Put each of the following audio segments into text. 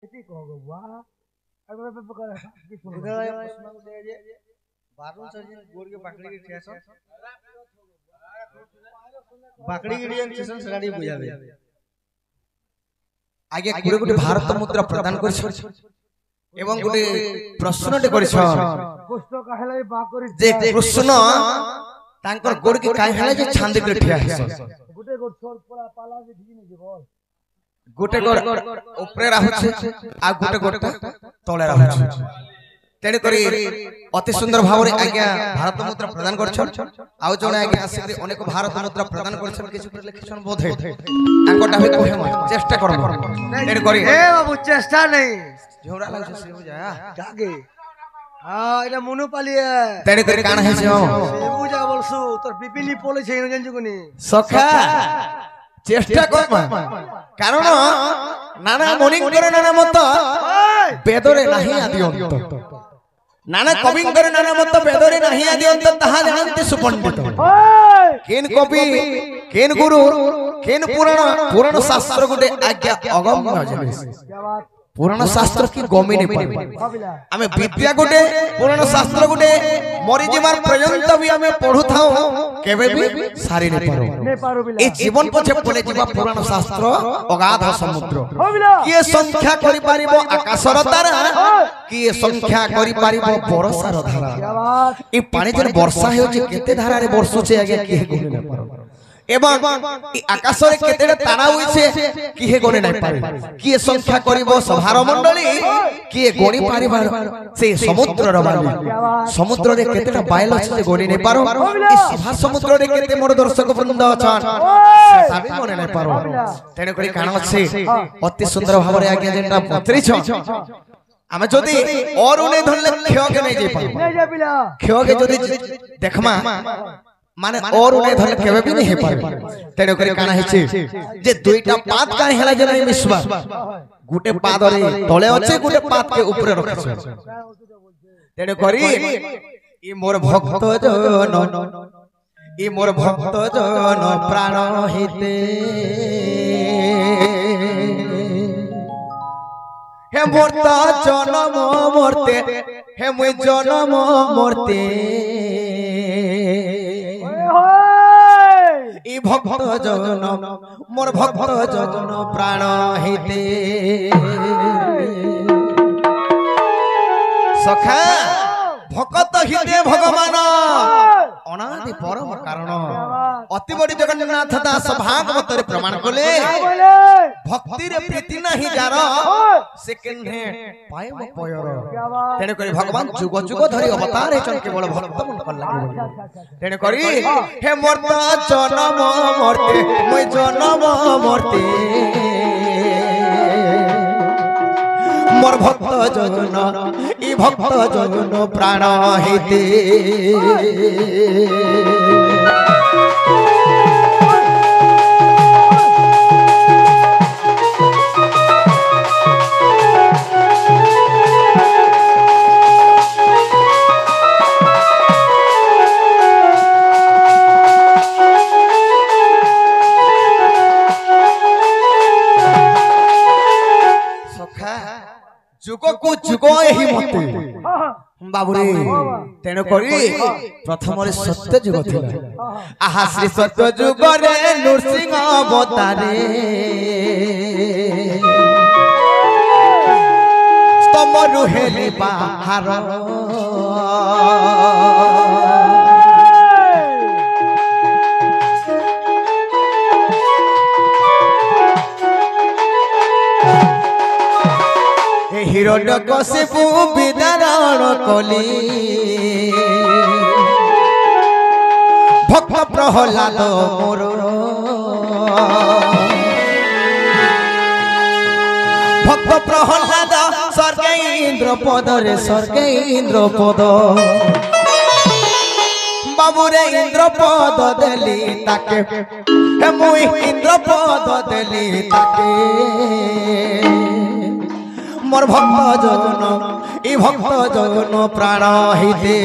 ଏଠି କହ ଗো ବା अगला पे पकड़ की सुन इधर आया प्रश्न को दे जे बाथरूम सर्जन गोड़ के बाकड़ी के ठेस बाकड़ी के डिजाइन सेशन सगाड़ी बुझावे आगे गुटे गुटे भारत मुद्रा प्रदान कर एवं गुटे प्रश्नटे कर कुछ कहले बा करी जे कृष्ण तांकर गोड़ के काहे हले जे छांदे के ठिया है गुटे गोड़ छोड़ पड़ा पाला जे ढिनी जे बोल गोटे गोड़ ऊपर रहउछे आ गोटे गोड़ तळे रहउछे तेने करी अति सुंदर भाव रे आज्ञा भारत मुद्रा प्रदान करछन आउ जणे आज्ञा आसी अनेक भारत मुद्रा प्रदान करछन किछु लिखछन बोधे आंकोटा भी कोहे म चेष्टा करम तेने करी ए बाबू चेष्टा नहीं झोरा लागछ से हो जा जागे हां एटा मुनु पालिए तेने करी कान है से सेबू जा बोलसु तोर पिपिली पोले छै न जंजुकुनी सखा चेष्टा करम कारण नाना मॉर्निंग करे नाना मत बेदरे नाही आदि अंत नाना कवि करे नाना मत बेदरे नाही आदि अंत ताहा जानते सुपंडित केन कवि केन गुरु केन पुराण शास्त्र गुटे आज्ञा अगम जाने क्या बात पुराण शास्त्र की गमी नहीं पाए आमे विद्या गुटे पुराण शास्त्र गुटे मरि जीवार पर्यंत भी आमे पढु थाउ केबे भी सारी नहीं पारो ए जीवन पछे पले जीवा पुराण शास्त्र अगाध समुद्र किए संख्या करि पारिबो आकाशर तारा किए संख्या करि पारिबो बरसार धारा ए पानी जन वर्षा हेउ जे केते धारा रे वर्षो छे आगे किए गुने नहीं पारो एवं आकाश रे केतेडा तारा होइछे किहे गणे नै पारे किए संख्या करिवो सभार मंडली किए गणी पारिबार से समुद्र र बाली समुद्र रे केतेडा बायल छै गणी नै पारो ई सभा समुद्र रे केते मोर दर्शक वृंद अछन सेटा भी गणी नै पारो तेने करी कान छै अति सुंदर भाव रे आज्ञा जेंटा पत्री छ आमे जदी और उने धरले ख्यो के नै जे पारो ख्यो के जदी देखमा माने और उन्हें धरले केबे भी नहीं हे पारे तेरे करे काना हेछि जे दुईटा पात काहे हला जे नहीं मिसबा गुटे पाद रे तळे अछि गुटे पात के ऊपर रखछ तेरे करी ई मोर भक्त जन ई मोर भक्त जन प्राण हिते हे मोरता जन्म मरते हे मुई जन्म मरते ई भक्त जगन मोर भक्त जगन प्राण हिते सखा भक्त हिते भगवान अनादि परम कारण अति बड़ी जगन्नाथ दास भागवत रे प्रमाण कले भक्ति रे प्रीति नहीं जार से केन्हे पाएम पयर तेने करी भगवान जुग जुग धरि अवतार हेचन केवल भक्त मन कर लागे तेने करी हे मरता जन्म मरते मोय जन्म मरते मोर भक्त जगन ई भक्त जगन प्राण हिते जुग को जुग एही मते बाबुरे तेन करी प्रथम रे सत्य जुग थिला आहा श्री सत्य जुग रे नृसिंह अवतारे स्तंभ रुहेली बाहर हिरण्यकशिपु विदारण कली भक्त प्रहलाद मोर भक्त प्रहलाद स्वर्ग इंद्र पद रे स्वर्ग इंद्र पद बाबू रे इंद्र पद देली ताके हे मुई इंद्र पद देली ताके मोर भक्त जगन ई भक्त जगन प्राण हिते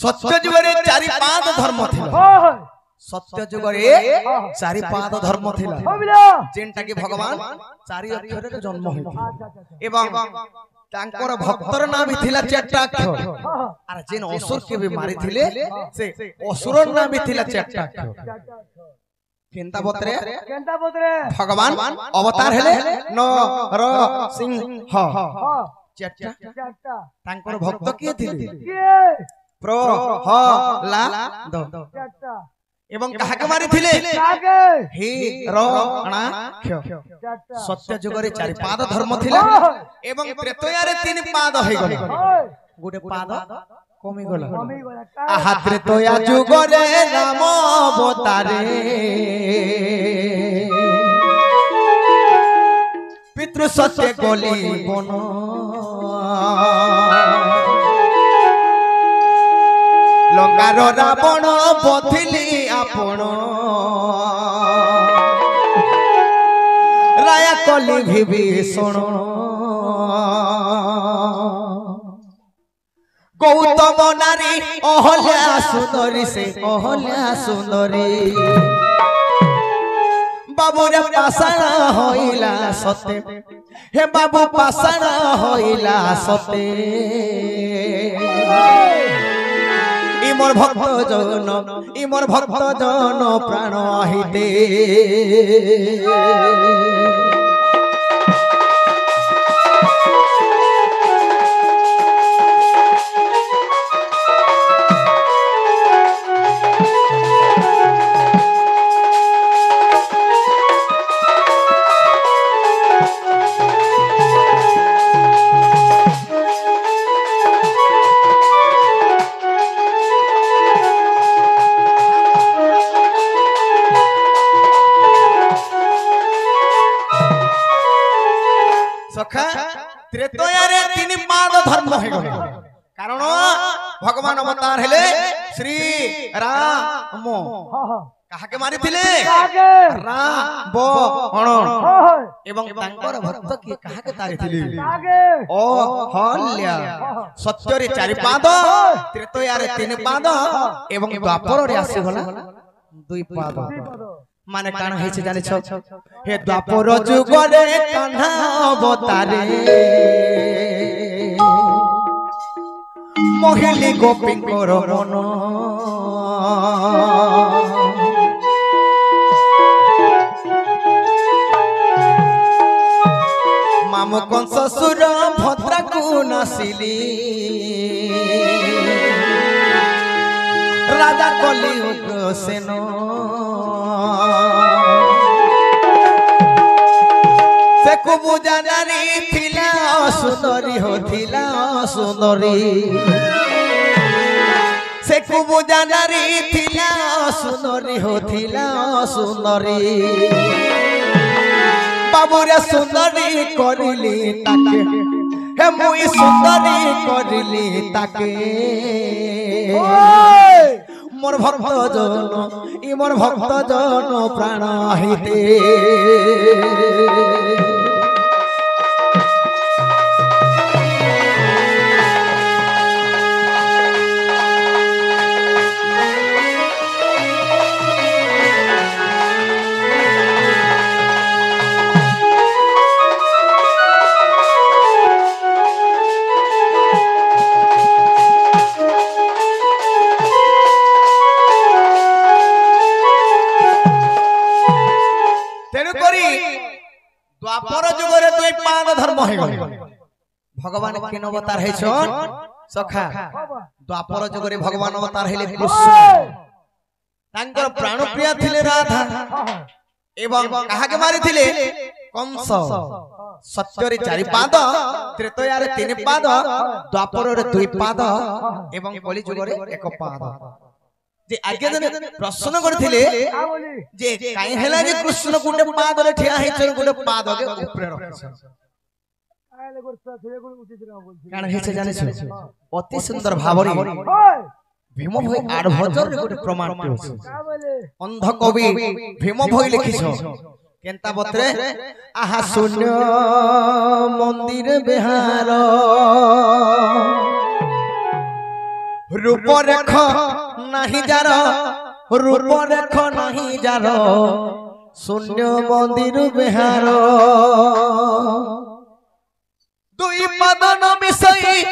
सत्य जुगरे चारि पाद धर्म थिला हां सत्य जुगरे चारि पाद धर्म थिला जेनटा कि भगवान चारि अक्षर रे जन्म होइथिला एवं तांकर भक्तर नाम भी थिला चारटा अक्षर आर जेन असुर के भी मारि थिले से असुर नाम भी थिला चारटा अक्षर केंता बतरे भगवान अवतार हेले न र सिंह चारटा तांकर भक्त किए थिले प्र ह ला द एवं काहे मारि थिले हे र णा क्ष सत्य जुगरे चारि पाद धर्म थिला एवं त्रेतया रे तीन पाद होई गले गोटे पाद कमी गला आहा त्रेतया जुगरे राम अवतारे पितृ सत्य गली बन लंकार रावण बथिली आपण राया कली विभीषण गौतम नारी अहल्या सुंदरी से अहल्या सुंदरी बाबू रे पाषाण होइला सते हे बाबू पाषाण होइला सते इमर भक्त जन प्राण हिते त्रेतया रे तीन पाद धर्म है कारण भगवान अवतार हेले श्री राम कहा के मारि थिले रावण एवं तांकर भक्त के कहा के तारि थिले अहल्या सत्य रे चारि पाद त्रेतया रे तीन पाद एवं द्वापर रे आसी गला दुई पाद माने कान है से जाने छ हे द्वापर जुगरे कान्हा अवतारे मोहिनी गोपींकर मन मामु कंस सुर भद्रा को नासिली राजा कलियुग सेन से कुबुजा नारी थिला सुंदरी हो थिला सुंदरी से कुबुजा नारी थिला सुंदरी हो थिला सुंदरी बाबू रे सुंदरी करिली ताके हे मुई सुंदरी करिली ताके मोर भक्त जन इ मोर भक्त जन प्राण हिते द्वापर जुगरे दुई पाद धर्म है भगवान केन अवतार है सखा द्वापर जुगरे भगवान अवतार हेले कृष्ण तांकर प्राण प्रिय थिले राधा एवं कहा के मारि थिले कंस सत्य रे चारि पाद त्रेतया रे तीन पाद द्वापर रे दुई पाद एवं कलि जुगरे एक पाद जे आगे जने प्रश्न करथिले जे काई हेला जे कृष्ण गुटे पाद रे ठिया हेछन गुटे पाद के ऊपर रखछ काले करता थे गुण उचित न बोलछि कान हेछे जाने छ अति सुंदर भावरी भीम भई 8 भजर रे गुटे प्रमाण अछि अंध कवि भीम भई लिखिछ केनता बतरे आहा शून्य मंदिर बिहार रूप रेख नहीं जार रूप रेख नहीं जार शून्य मंदिर बिहार दुई पाद न मिसई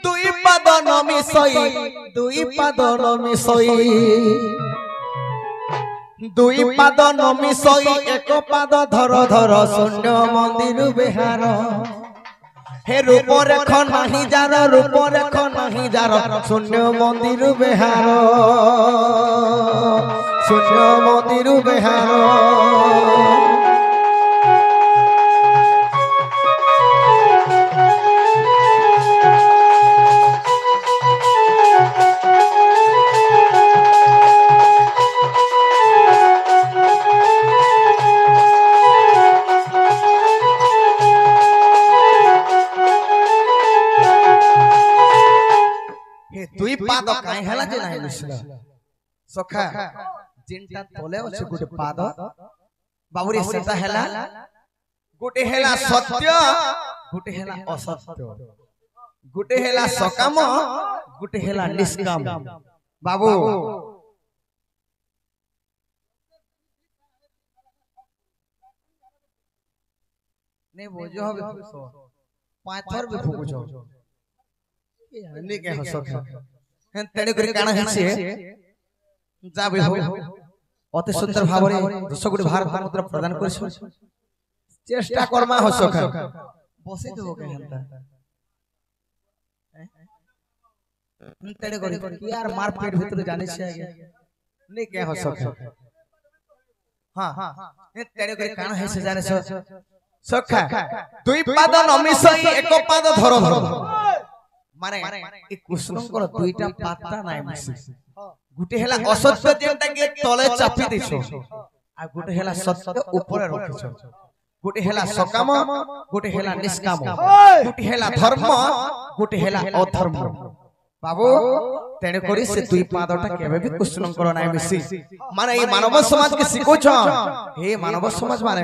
दुई पाद न मिसई दुई पाद न मिसई दुई पाद न मिसई एक पाद धर धर शून्य मंदिर बिहार हे रूप रेख नहीं जार रूप रेख नहीं जार शून्य मंदिर बिहार शून्य मंदिर बिहार दुई पाद काई हला जे नाही मिसला सखा जिनटा तले अछि गुटे पाद बाबुरी सेता हला गुटे हला सत्य गुटे हला असत्य गुटे हला सकाम गुटे हला निष्काम बाबू ने बोझो हबे पाथर बे फुकुछो के हसखा तेणे करे काना हिसे जाबे हो अति सुंदर भाबरे 10 कोटी भारत मुद्रा प्रदान करछ चेष्टा कर्मा हसखा बसे देबो केनता तेणे करे कि यार मार पेट भीतर जाने से ने के हसखा हां तेणे करे काना हिसे जाने सखा दुई पाद नमिसई एक पाद धर धर माने ए कृष्णकर दुईटा पाता नाय मिसी गुटे हला असत्य जेंटा के तले चापी दिसो आ गुटे हला सत्य ऊपर रखिसो गुटे हला सकाम गुटे हला निष्काम गुटे हला धर्म गुटे हला अधर्म बाबू तेने करी से दुई पादटा केबे भी कृष्णकर नाय मिसी माने ए मानव समाज के सिकोछ हे मानव समाज माने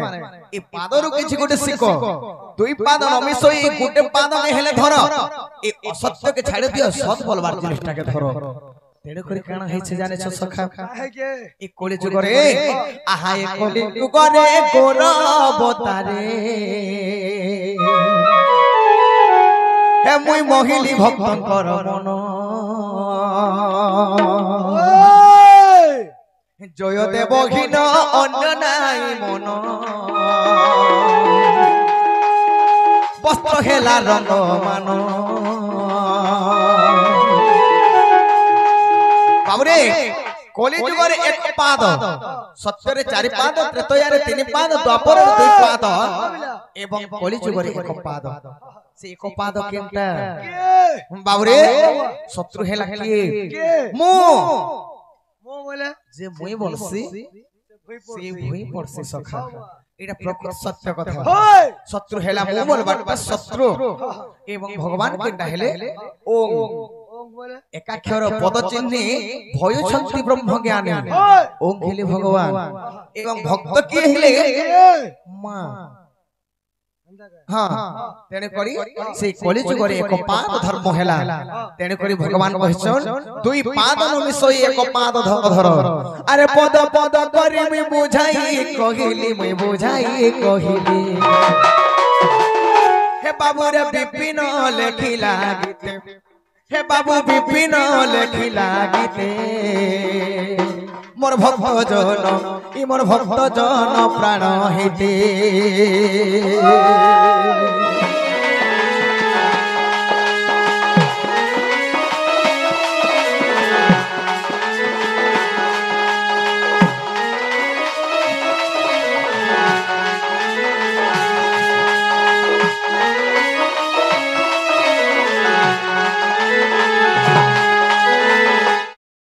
ए पादरु किछि गुटे सिको दुई पाद नमिसई गुटे पाद ने हेले धर ए असत्य के छाड़ दियो सत बोलबार जिनिसटा के धर तेने करी काना है से जाने छ सखा काहे के ए कोले जुग रे आहा ए कोले जुग रे गोर बतारे हे मुई महिली भक्तंकर मन जय देवहीन अन्य नाई मन वस्त्र हेला रंग मान बाबुरे कली जुग रे एक पाद सत्य रे चारि पाद त्रेतया रे तीन पाद द्वापर रे दुई पाद एवं कली जुग रे एक पाद से एक पाद केनता बाबुरे शत्रु हेला के मो बोले जे मुई बोलसी से भई पड़सी सखा एटा प्रकृत सत्य कथा शत्रु हेला मो बोलबाटा शत्रु एवं भगवान केनता हेले ओम एकाक्षर पद चिन्ह भय शक्ति ब्रह्म ज्ञान ओम हेले भगवान एवं भक्त के हेले मां हां तेने करी से कली जुग रे एक पाद धर्म हेला तेने करी भगवान कहछन दुई पाद न मिसई एक पाद धर अरे पद पद करी मैं बुझाई कहिली मैं बुझाई कहिली हे बाबू रे विपिन लेखिला गीते हे बाबू विपिन लेखिला गीते मोर भक्त जन ई मोर भक्त जन प्राण हेते